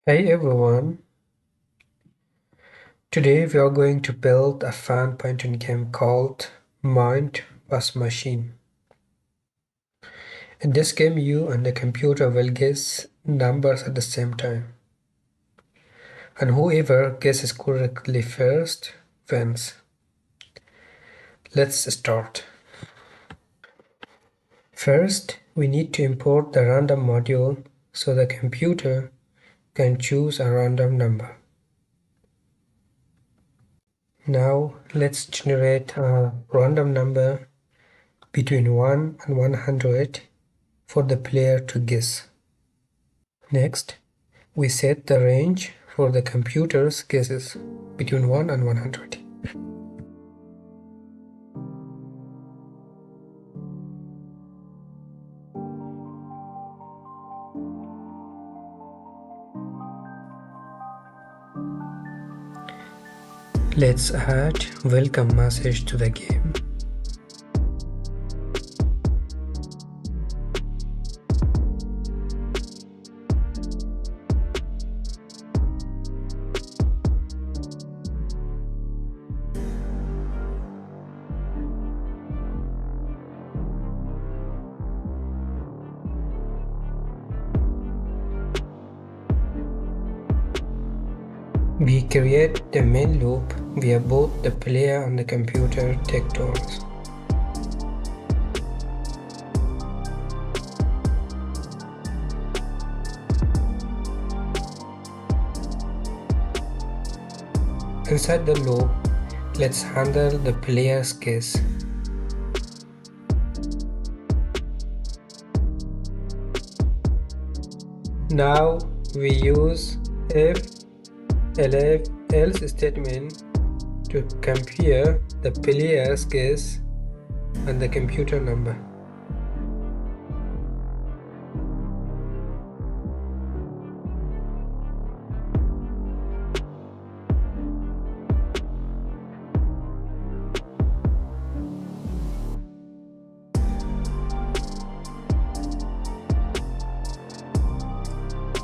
Hey everyone, today we are going to build a fun point-and game called Mind vs Machine. In this game you and the computer will guess numbers at the same time. And whoever guesses correctly first wins. Let's start. First, we need to import the random module so the computer can choose a random number. Now let's generate a random number between 1 and 100 for the player to guess. Next, we set the range for the computer's guesses between 1 and 100. Let's add welcome message to the game. We create the main loop where both the player and the computer take turns. Inside the loop, let's handle the player's guess. Now we use if else statement to compare the player's guess and the computer number.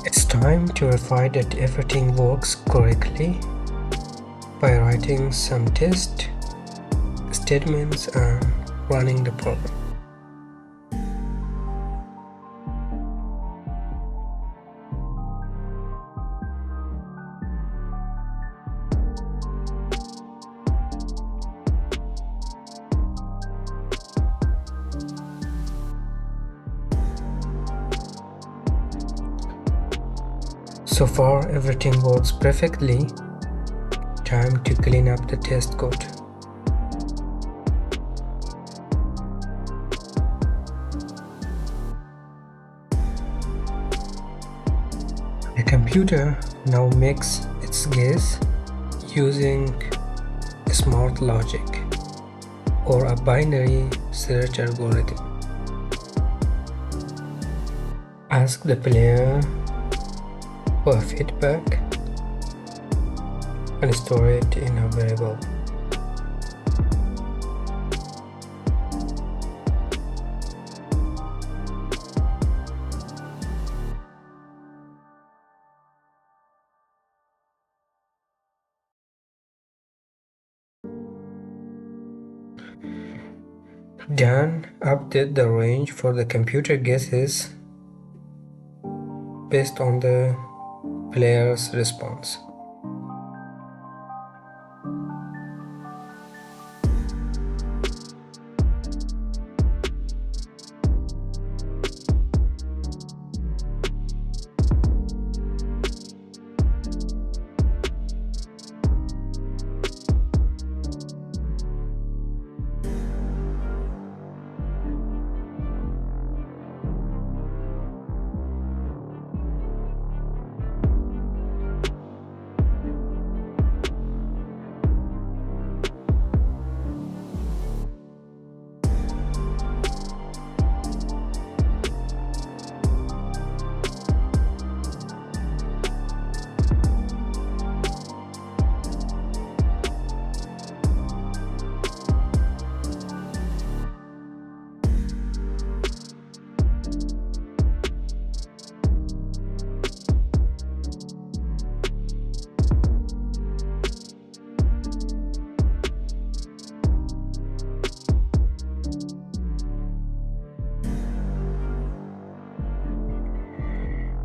It's time to verify that everything works correctly by writing some test statements and running the program. So far everything works perfectly. Time to clean up the test code. The computer now makes its guess using smart logic or a binary search algorithm. Ask the player for feedback and store it in a variable. Then update the range for the computer guesses based on the player's response.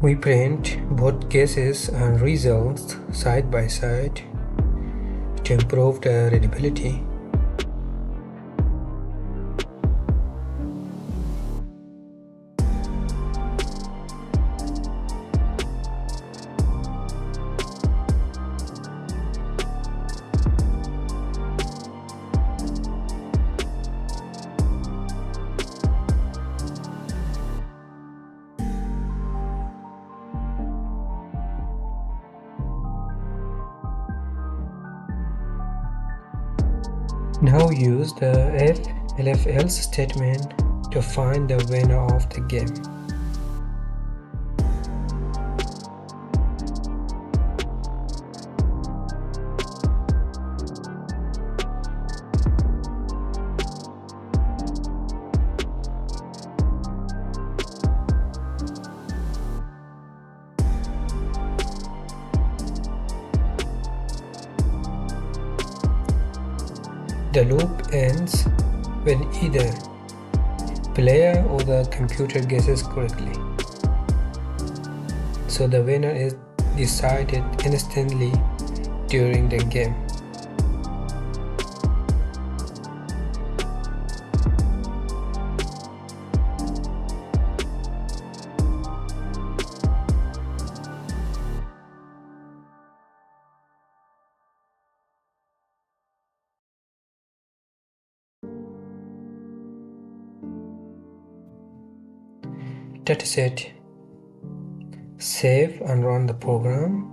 We print both guesses and results side by side to improve the readability. Now use the if elif-else statement to find the winner of the game. The loop ends when either player or the computer guesses correctly, so the winner is decided instantly during the game. That is it. Save and run the program.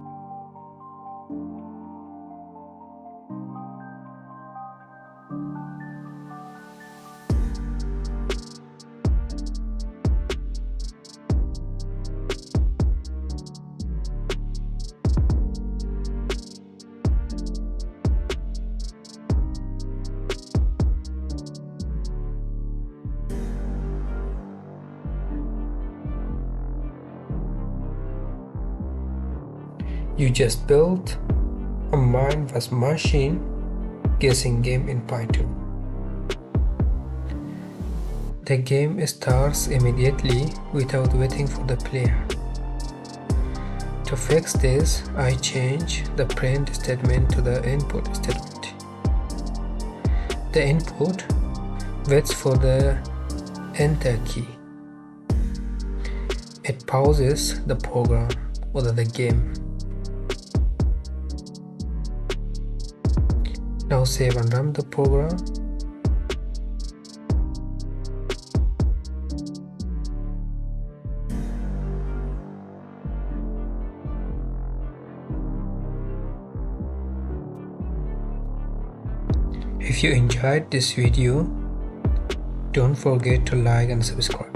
You just built a mind vs machine guessing game in Python. The game starts immediately without waiting for the player. To fix this, I change the print statement to the input statement. The input waits for the enter key. It pauses the program or the game. Now save and run the program. If you enjoyed this video, don't forget to like and subscribe.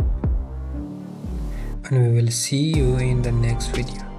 And we will see you in the next video.